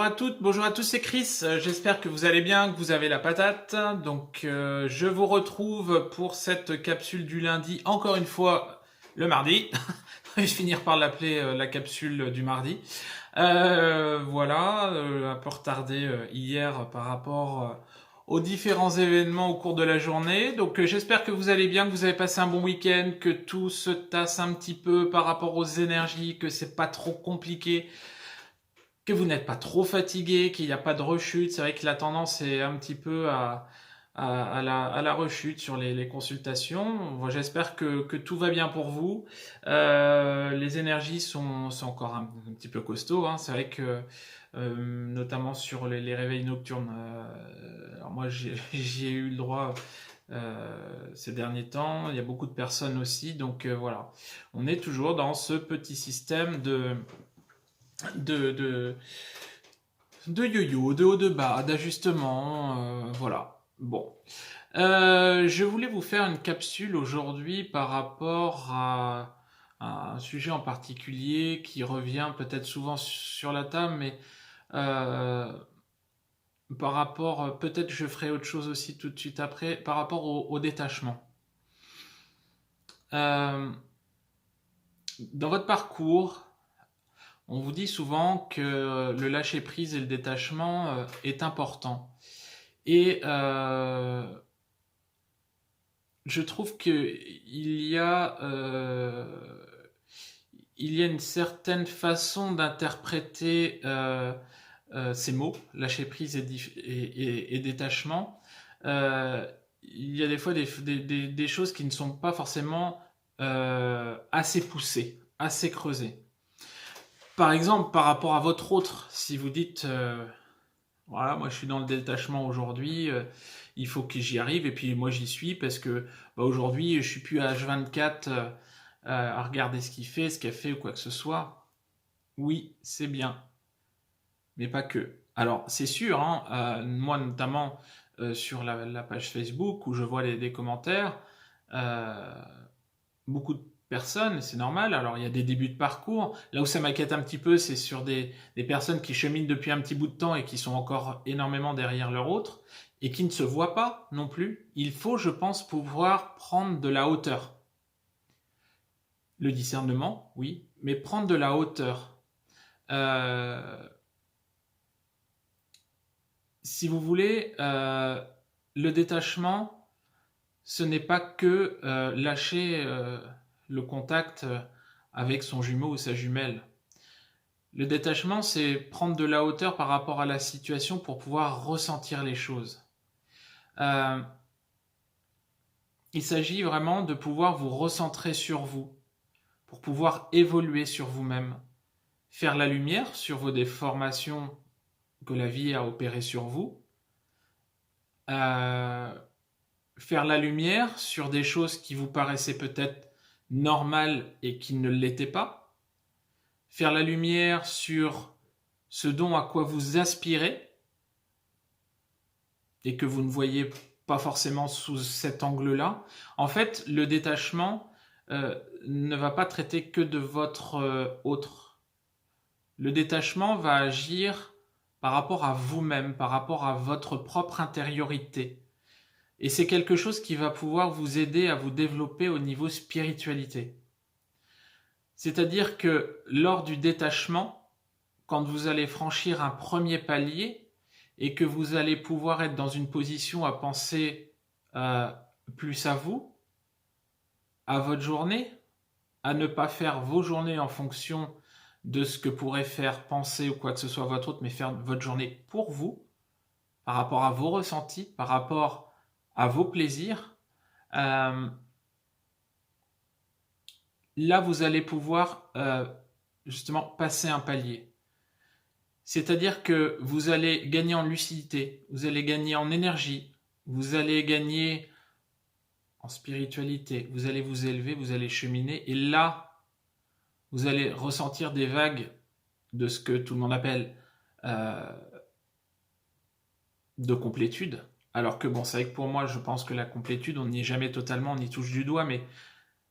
à toutes, bonjour à tous, c'est Chris. J'espère que vous allez bien, que vous avez la patate. Donc, je vous retrouve pour cette capsule du lundi, encore une fois, le mardi. Je vais finir par l'appeler la capsule du mardi. Voilà, un peu retardé hier par rapport aux différents événements au cours de la journée. Donc, j'espère que vous allez bien, que vous avez passé un bon week-end, que tout se tasse un petit peu par rapport aux énergies, que c'est pas trop compliqué, que vous n'êtes pas trop fatigué, qu'il n'y a pas de rechute. C'est vrai que la tendance est un petit peu à la rechute sur les consultations. Moi, j'espère que tout va bien pour vous. Les énergies sont encore un petit peu costauds, hein. C'est vrai que notamment sur les réveils nocturnes. Alors moi, j'y ai eu le droit ces derniers temps. Il y a beaucoup de personnes aussi. Donc voilà, on est toujours dans ce petit système de, de, de yo-yo, de haut de bas, d'ajustement, voilà. Bon. Je voulais vous faire une capsule aujourd'hui par rapport à un sujet en particulier qui revient peut-être souvent sur la table, mais euh, par rapport, peut-être je ferai autre chose aussi tout de suite après, par rapport au détachement. Euh, dans votre parcours, on vous dit souvent que le lâcher-prise et le détachement est important. Et je trouve il y a une certaine façon d'interpréter ces mots, lâcher-prise et détachement. Il y a des fois des choses qui ne sont pas forcément assez poussées, assez creusées. Par exemple, par rapport à votre autre, si vous dites, voilà, moi je suis dans le détachement aujourd'hui, il faut que j'y arrive, et puis moi j'y suis parce que aujourd'hui je suis plus à H24 à regarder ce qu'il fait, ce qu'elle fait ou quoi que ce soit. Oui, c'est bien, mais pas que. Alors c'est sûr, hein, moi notamment sur la page Facebook où je vois des commentaires, euh, beaucoup de personnes, c'est normal. Alors, il y a des débuts de parcours. Là où ça m'inquiète un petit peu, c'est sur des personnes qui cheminent depuis un petit bout de temps et qui sont encore énormément derrière leur autre et qui ne se voient pas non plus. Il faut, je pense, pouvoir prendre de la hauteur. Le discernement, oui, mais prendre de la hauteur. Euh, Si vous voulez, le détachement, ce n'est pas que lâcher le contact avec son jumeau ou sa jumelle. Le détachement, c'est prendre de la hauteur par rapport à la situation pour pouvoir ressentir les choses. Euh, il s'agit vraiment de pouvoir vous recentrer sur vous, pour pouvoir évoluer sur vous-même, faire la lumière sur vos déformations que la vie a opérées sur vous, euh, faire la lumière sur des choses qui vous paraissaient peut-être normales et qui ne l'étaient pas, faire la lumière sur ce dont à quoi vous aspirez et que vous ne voyez pas forcément sous cet angle-là. En fait, le détachement ne va pas traiter que de votre autre. Le détachement va agir par rapport à vous-même, par rapport à votre propre intériorité. Et c'est quelque chose qui va pouvoir vous aider à vous développer au niveau spiritualité. C'est-à-dire que lors du détachement, quand vous allez franchir un premier palier et que vous allez pouvoir être dans une position à penser euh, plus à vous, à votre journée, à ne pas faire vos journées en fonction de ce que pourrait faire penser ou quoi que ce soit votre autre, mais faire votre journée pour vous, par rapport à vos ressentis, par rapport à vos plaisirs, euh, là vous allez pouvoir justement passer un palier. C'est-à-dire que vous allez gagner en lucidité, vous allez gagner en énergie, vous allez gagner en spiritualité, vous allez vous élever, vous allez cheminer, et là, vous allez ressentir des vagues de ce que tout le monde appelle euh, de complétude. Alors que bon, c'est vrai que pour moi, je pense que la complétude, on n'y est jamais totalement, on y touche du doigt, mais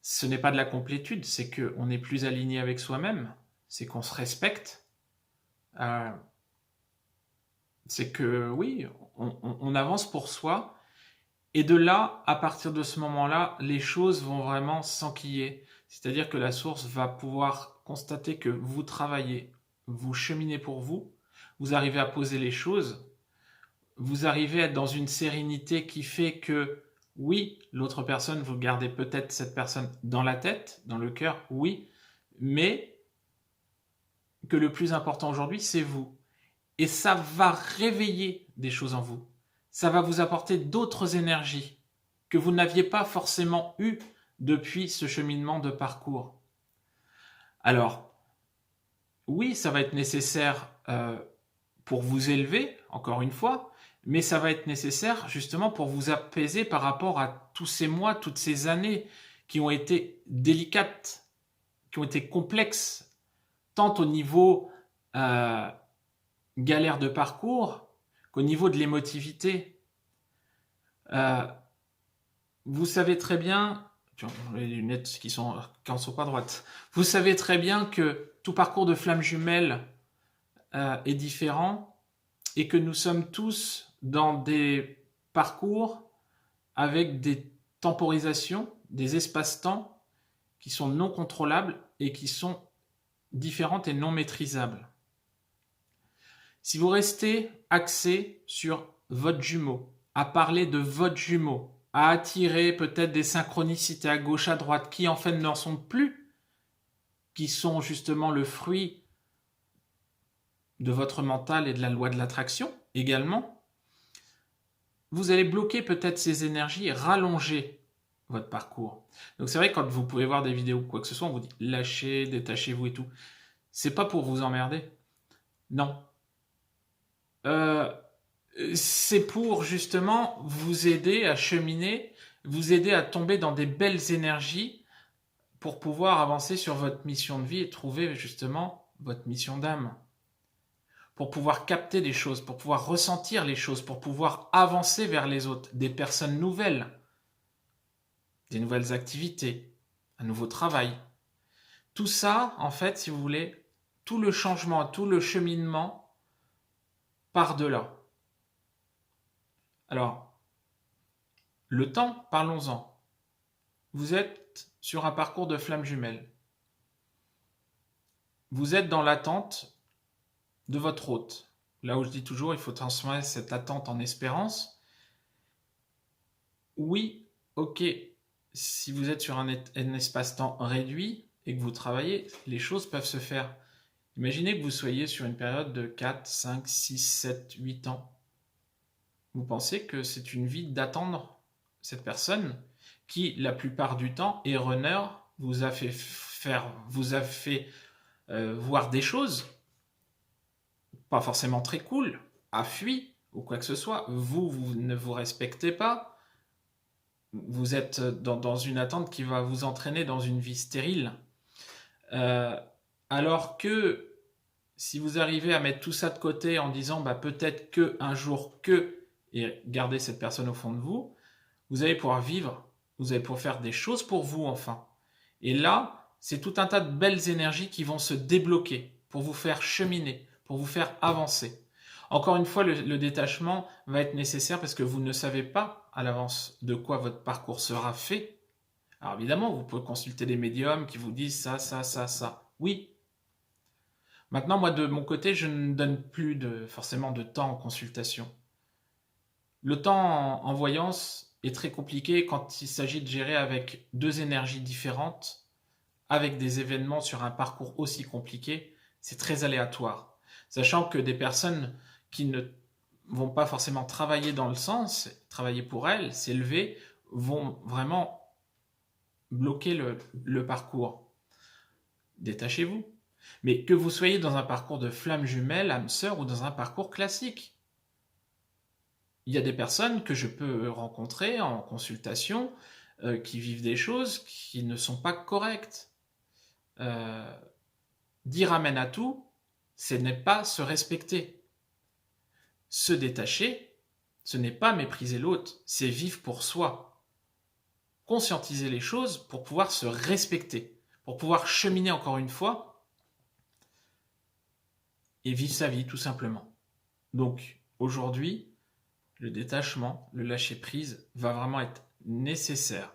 ce n'est pas de la complétude, c'est qu'on est plus aligné avec soi-même, c'est qu'on se respecte. Euh, C'est que oui, on avance pour soi. Et de là, à partir de ce moment-là, les choses vont vraiment s'enquiller. C'est-à-dire que la source va pouvoir constater que vous travaillez, vous cheminez pour vous, vous arrivez à poser les choses, vous arrivez à être dans une sérénité qui fait que, oui, l'autre personne, vous gardez peut-être cette personne dans la tête, dans le cœur, oui, mais que le plus important aujourd'hui, c'est vous. Et ça va réveiller des choses en vous. Ça va vous apporter d'autres énergies que vous n'aviez pas forcément eues depuis ce cheminement de parcours. Alors, oui, ça va être nécessaire pour vous élever, encore une fois, mais ça va être nécessaire justement pour vous apaiser par rapport à tous ces mois, toutes ces années qui ont été délicates, qui ont été complexes, tant au niveau galère de parcours qu'au niveau de l'émotivité. Vous savez très bien, les lunettes qui sont pas droites, vous savez très bien que tout parcours de flamme jumelle est différent et que nous sommes tous dans des parcours avec des temporisations, des espaces-temps qui sont non contrôlables et qui sont différentes et non maîtrisables. Si vous restez axé sur votre jumeau, à parler de votre jumeau, à attirer peut-être des synchronicités à gauche, à droite, qui en fait n'en sont plus, qui sont justement le fruit de votre mental et de la loi de l'attraction également, vous allez bloquer peut-être ces énergies et rallonger votre parcours. Donc c'est vrai, quand vous pouvez voir des vidéos ou quoi que ce soit, on vous dit lâchez, détachez-vous et tout. C'est pas pour vous emmerder. Non. C'est pour justement vous aider à cheminer, vous aider à tomber dans des belles énergies pour pouvoir avancer sur votre mission de vie et trouver justement votre mission d'âme. Pour pouvoir capter des choses, pour pouvoir ressentir les choses, pour pouvoir avancer vers les autres, des personnes nouvelles, des nouvelles activités, un nouveau travail. Tout ça, en fait, si vous voulez, tout le changement, tout le cheminement part de là. Alors, le temps, parlons-en. Vous êtes sur un parcours de flamme jumelle. Vous êtes dans l'attente de votre hôte. Là où je dis toujours, il faut transformer cette attente en espérance. Oui, ok, si vous êtes sur un espace-temps réduit et que vous travaillez, les choses peuvent se faire. Imaginez que vous soyez sur une période de 4, 5, 6, 7, 8 ans. Vous pensez que c'est une vie d'attendre cette personne qui, la plupart du temps, est runner, vous a fait voir des choses pas forcément très cool, a fui ou quoi que ce soit. Vous ne vous respectez pas. Vous êtes dans une attente qui va vous entraîner dans une vie stérile. Alors que si vous arrivez à mettre tout ça de côté en disant peut-être que un jour que, et garder cette personne au fond de vous, vous allez pouvoir vivre, vous allez pouvoir faire des choses pour vous enfin. Et là, c'est tout un tas de belles énergies qui vont se débloquer pour vous faire cheminer, pour vous faire avancer. Encore une fois, le détachement va être nécessaire parce que vous ne savez pas à l'avance de quoi votre parcours sera fait. Alors évidemment, vous pouvez consulter des médiums qui vous disent ça, ça, ça, ça. Oui. Maintenant, moi, de mon côté, je ne donne plus forcément de temps en consultation. Le temps en voyance est très compliqué quand il s'agit de gérer avec deux énergies différentes, avec des événements sur un parcours aussi compliqué. C'est très aléatoire. Sachant que des personnes qui ne vont pas forcément travailler dans le sens, travailler pour elles, s'élever, vont vraiment bloquer le parcours. Détachez-vous. Mais que vous soyez dans un parcours de flamme jumelle, âme sœur ou dans un parcours classique. Il y a des personnes que je peux rencontrer en consultation qui vivent des choses qui ne sont pas correctes. Dire amen à tout, ce n'est pas se respecter. Se détacher, ce n'est pas mépriser l'autre, c'est vivre pour soi. Conscientiser les choses pour pouvoir se respecter, pour pouvoir cheminer encore une fois et vivre sa vie tout simplement. Donc, aujourd'hui, le détachement, le lâcher-prise va vraiment être nécessaire.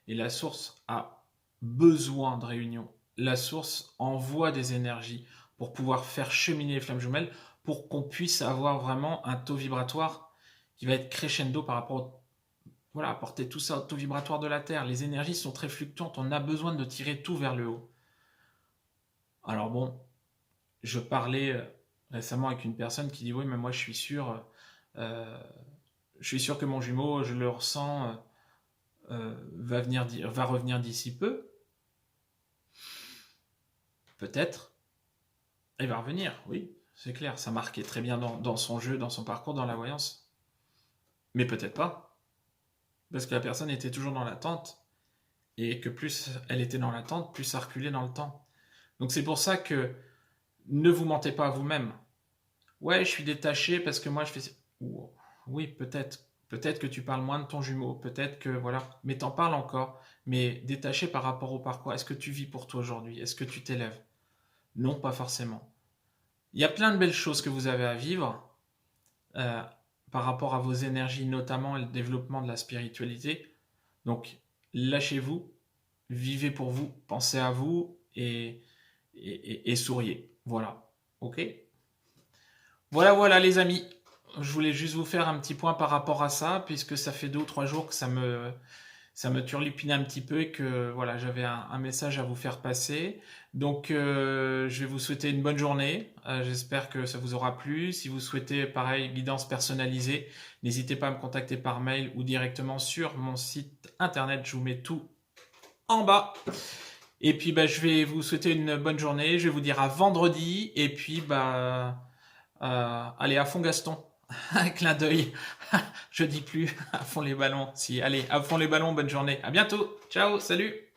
Et la source a besoin de réunion. La source envoie des énergies pour pouvoir faire cheminer les flammes jumelles, pour qu'on puisse avoir vraiment un taux vibratoire qui va être crescendo par rapport au, voilà, apporter tout ça au taux vibratoire de la Terre. Les énergies sont très fluctuantes, on a besoin de tirer tout vers le haut. Alors bon, je parlais récemment avec une personne qui dit oui mais moi euh, je suis sûr que mon jumeau, je le ressens, va revenir d'ici peu. Peut-être. Il va revenir, oui, c'est clair. Ça marquait très bien dans son jeu, dans son parcours, dans la voyance. Mais peut-être pas. Parce que la personne était toujours dans l'attente. Et que plus elle était dans l'attente, plus ça reculait dans le temps. Donc c'est pour ça que ne vous mentez pas à vous-même. Ouais, je suis détaché parce que moi je fais... Oui, peut-être. Peut-être que tu parles moins de ton jumeau, peut-être que voilà, mais t'en parles encore. Mais détaché par rapport au parcours, est-ce que tu vis pour toi aujourd'hui? Est-ce que tu t'élèves? Non, pas forcément. Il y a plein de belles choses que vous avez à vivre euh, par rapport à vos énergies, notamment et le développement de la spiritualité. Donc, lâchez-vous, vivez pour vous, pensez à vous et souriez. Voilà. Ok? Voilà les amis. Je voulais juste vous faire un petit point par rapport à ça, puisque ça fait 2 ou 3 jours que ça me turlupinait un petit peu et que voilà, j'avais un message à vous faire passer. Donc, je vais vous souhaiter une bonne journée. J'espère que ça vous aura plu. Si vous souhaitez, pareil, guidance personnalisée, n'hésitez pas à me contacter par mail ou directement sur mon site internet. Je vous mets tout en bas. Et puis, bah, je vais vous souhaiter une bonne journée. Je vais vous dire à vendredi. Et puis, bah, allez, à fond Gaston. Un clin d'œil. Je dis plus. À fond les ballons. Si, allez, à fond les ballons. Bonne journée. À bientôt. Ciao. Salut.